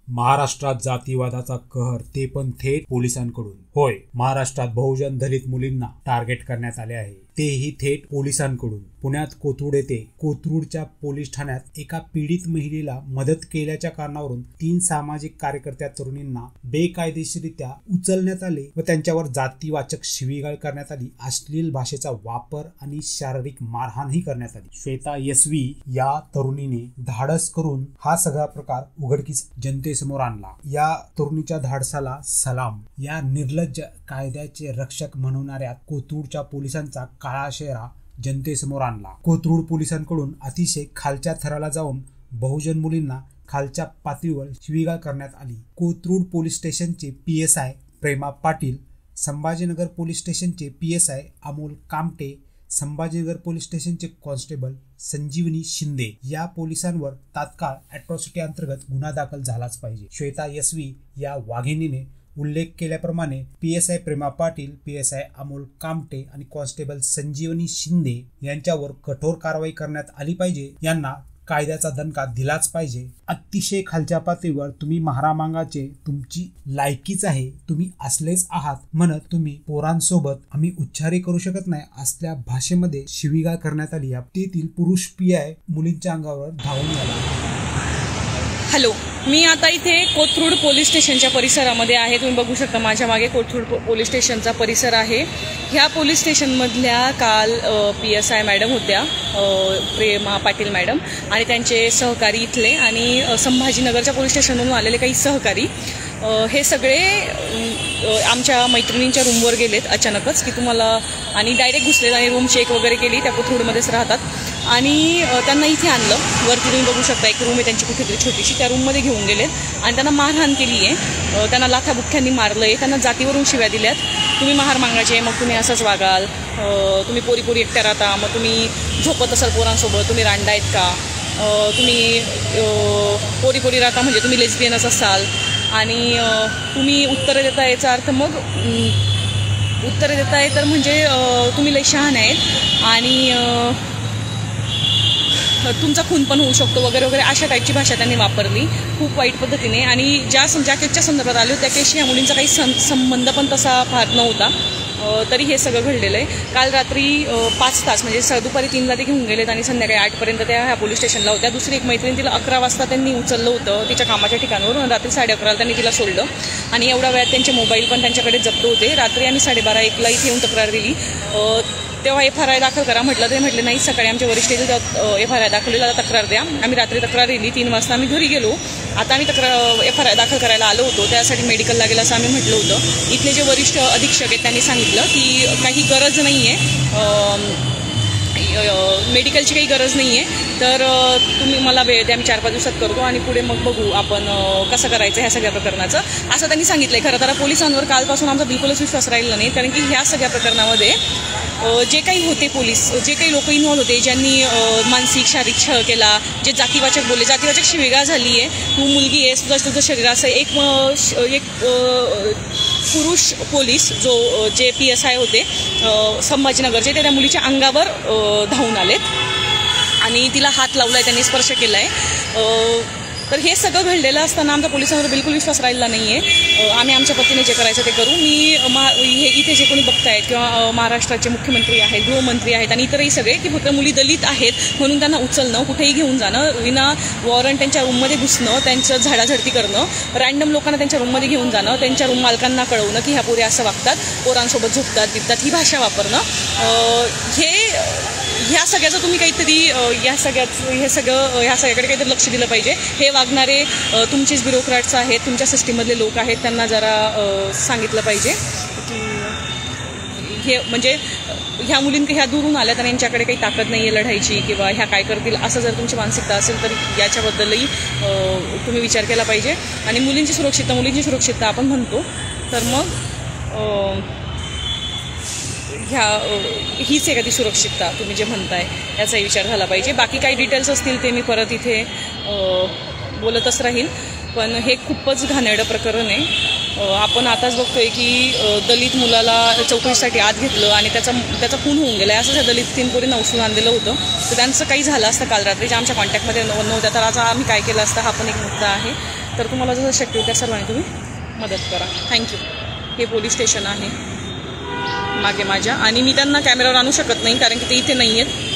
महाराष्ट्रात जातीवादाचा कहर, ते पण थेट पोलिसांकडून. होय, महाराष्ट्रात बहुजन दलित मुलींना टार्गेट करण्यात आले आहे, तेही थेट पोलिसांकडून. पुण्यात कोथरूड येथे कोथरूडच्या पोलीस ठाण्यात एका पीडित महिलेला मदत केल्याच्या कारणावरून 3 सामाजिक कार्यकर्त्या तरुणींना बेकायदेशीररित्या उचलण्यात आले व त्यांच्यावर जातीवाचक शिवीगाळ करण्यात आली, अश्लील भाषेचा वापर आणि शारीरिक मारहाणही करण्यात आली. श्वेता यसवी या तरुणीने धाडस करून हा सगळा प्रकार उघडकीस जनतेसमोर आणला. या तरुणीच्या धाडसाला सलाम. या निर्लज्ज कायद्याचे रक्षक म्हणवणाऱ्या कोथरूडच्या पोलिसांचा काळा चेहरा जनतेसमोर आणला. कोथरूड पोलिसांकडून अतिशय खालच्या थराला जाऊन बहुजन मुलींना खालच्या पातळीवर शिवीगाळ करण्यात आली. कोथरूड पोलीस स्टेशनचे PSI प्रेमा पाटील, संभाजीनगर पोलीस स्टेशनचे PSI अमोल कामटे, संभाजीनगर पोलीस स्टेशनचे कॉन्स्टेबल संजीवनी शिंदे या पोलिसांवर तात्काळ अॅट्रॉसिटी अंतर्गत गुन्हा दाखल झालाच पाहिजे. श्वेता यसवी या वाघिणीने उल्लेख केल्याप्रमाणे PSI प्रेमा पाटील, PSI अमोल कामटे आणि कॉन्स्टेबल संजीवनी शिंदे यांच्यावर कठोर कारवाई करण्यात आली पाहिजे. यांना कायद्याचा दणका दिलाच पाहिजे. अतिशय खालच्या पातळीवर तुम्ही महारामांगाचे तुमची लायकीच आहे, तुम्ही असलेच आहात म्हणत तुम्ही पोरांसोबत आम्ही उच्चारही करू शकत नाही असल्या भाषेमध्ये शिवीगाळ करण्यात आली. तेथील पुरुष PI मुलींच्या अंगावर धावून आला. हॅलो, मी आता इथे कोथरूड पोलीस स्टेशनच्या परिसरामध्ये आहे. तुम्ही बघू शकता माझ्या मागे कोथरूड पोलीस स्टेशनचा परिसर आहे. ह्या पोलीस स्टेशनमधल्या काल PSI मॅडम होत्या, प्रेमा पाटील मॅडम, आणि त्यांचे सहकारी इथले आणि संभाजीनगरच्या पोलीस स्टेशनमधून आलेले काही सहकारी हे सगळे आमच्या मैत्रिणींच्या रूमवर गेलेत अचानकच, की तुम्हाला, आणि डायरेक्ट घुसलेत आणि रूम चेक वगैरे केली. त्या कोथरूडमध्येच राहतात आणि त्यांना इथे आणलं. वरती तुम्ही बघू शकता एक रूम आहे त्यांची कुठेतरी छोटीशी, त्या रूममध्ये घेऊन गेलेत आणि त्यांना मारहाण केली आहे. त्यांना लाथाबुक्क्यांनी मारलं आहे, त्यांना जातीवरून शिव्या दिल्यात. तुम्ही महार मागायचे, मग तुम्ही असंच वागाल, तुम्ही पोरी पोरी एकट्या राहता, मग तुम्ही झोपत असाल पोरांसोबत, तुम्ही रांडा आहेत का, तुम्ही पोरी पोरी राहता म्हणजे तुम्ही लेस्बियनच असाल, आणि तुम्ही उत्तरं देता, याचा अर्थ मग उत्तरं देताय तर म्हणजे तुम्ही लई शहाण आहेत आणि तुमचा खून पण होऊ शकतो वगैरे वगैरे, अशा टाईपची भाषा त्यांनी वापरली खूप वाईट पद्धतीने. आणि ज्या केसच्या संदर्भात आले होते त्या केसशी या मुलींचा काही संबंध पण तसा फार नव्हता, तरी हे सगळं घडलेलं आहे. काल रात्री 5 तास म्हणजे दुपारी 3ला ते घेऊन गेलेत आणि संध्याकाळी 8पर्यंत त्या ह्या पोलीस स्टेशनला होत्या. दुसरी एक मैत्रीण तिला 11 वाजता त्यांनी उचललं होतं तिच्या कामाच्या ठिकाणावर, रात्री 11:30ला त्यांनी तिला सोडलं आणि एवढ्या वेळात त्यांचे मोबाईल पण त्यांच्याकडे जप्त होते. रात्री आम्ही 12:30-1ला इथे येऊन तक्रार दिली. तेव्हा FIR दाखल करा म्हटलं, ते म्हटले नाही, सकाळी आमच्या वरिष्ठ येतील तेव्हा FIR दाखवलेला, तक्रार द्या. आम्ही रात्री तक्रार दिली. 3 वाजता आम्ही घरी गेलो. आता आम्ही FIR दाखल करायला आलो होतो, त्यासाठी मेडिकलला गेलं असं आम्ही म्हटलं होतं. इथले जे वरिष्ठ अधीक्षक आहेत त्यांनी सांगितलं की काही गरज नाही आहे, मेडिकलची काही गरज नाही आहे, तर तुम्ही मला वेळ द्या, आम्ही 4-5 दिवसात करतो आणि पुढे मग बघू आपण कसं करायचं ह्या सगळ्या प्रकरणाचं, असं त्यांनी सांगितलं. खरं तर पोलिसांवर कालपासून आमचा बिलकुलच विश्वास राहिला नाही, कारण की ह्या सगळ्या प्रकरणामध्ये जे काही होते पोलीस, जे काही लोक इन्व्हॉल्व होते, ज्यांनी मानसिक शारीरिक छळ केला, जे जातीवाचक बोलले, जातीवाचक शिवीगाळ झाली आहे, तू मुलगी आहेस, तुझं शरीर असं, एक पुरुष पोलीस जे PSI होते संभाजीनगरचे, ते त्या मुलीच्या अंगावर धावून आलेत आणि तिला हात लावलाय, त्यांनी स्पर्श केलाय. तर हे सगळं घडलेलं असताना आमच्या पोलिसांवर बिलकुल विश्वास राहिला नाही आहे. आम्ही आमच्या पद्धतीने जे करायचं ते करू. हे इथे जे कोणी बघतायत किंवा महाराष्ट्राचे मुख्यमंत्री आहेत, गृहमंत्री आहेत आणि इतरही सगळे, की फक्त मुली दलित आहेत म्हणून त्यांना उचलणं, कुठेही घेऊन जाणं, विना वॉरंट त्यांच्या रूममध्ये घुसणं, त्यांचं झाडाझडती करणं, रँडम लोकांना त्यांच्या रूममध्ये घेऊन जाणं, त्यांच्या रूम मालकांना कळवणं की ह्या पोरी असं वागतात, पोरांसोबत झोपतात, बिपतात, ही भाषा वापरणं, ह्या सगळ्याचं तुम्ही काहीतरी ह्या सगळ्याकडे काहीतरी लक्ष दिलं पाहिजे. हे वागणारे तुमचेच ब्युरोक्रॅट्स आहेत, तुमच्या सिस्टीममधले लोक आहेत, त्यांना जरा सांगितलं पाहिजे की हे म्हणजे ह्या मुलींकडे ह्या दूरून आल्यात आणि यांच्याकडे काही ताकद नाही आहे लढायची किंवा ह्या काय करतील, असं जर तुमची मानसिकता असेल तर याच्याबद्दलही तुम्ही विचार केला पाहिजे. आणि मुलींची सुरक्षितता आपण म्हणतो तर मग हीच एखादी सुरक्षितता तुम्ही जे म्हणताय याचाही विचार झाला पाहिजे. बाकी काही डिटेल्स असतील ते मी परत इथे बोलतच राहील, पण हे खूपच घाणेरडं प्रकरण आहे. आपण आताच बघतोय की दलित मुलाला चौकशीसाठी आत घेतलं आणि त्याचा खून होऊन गेला. असंच दलित 3 पोरींना उचलून आणलेलं होतं, तर त्यांचं काही झालं असतं काल रात्री जे आमच्या कॉन्टॅक्टमध्ये नव्हत्या, तर आज आम्ही काय केलं असतं हा पण एक मुद्दा आहे. तर तुम्हाला जसं शक्य होईल त्या सर्वांनी तुम्ही मदत करा. थँक्यू. हे पोलीस स्टेशन आहे मागे माझ्या, आणि मी त्यांना कॅमेऱ्यावर आणू शकत नाही कारण की ते इथे नाही आहेत.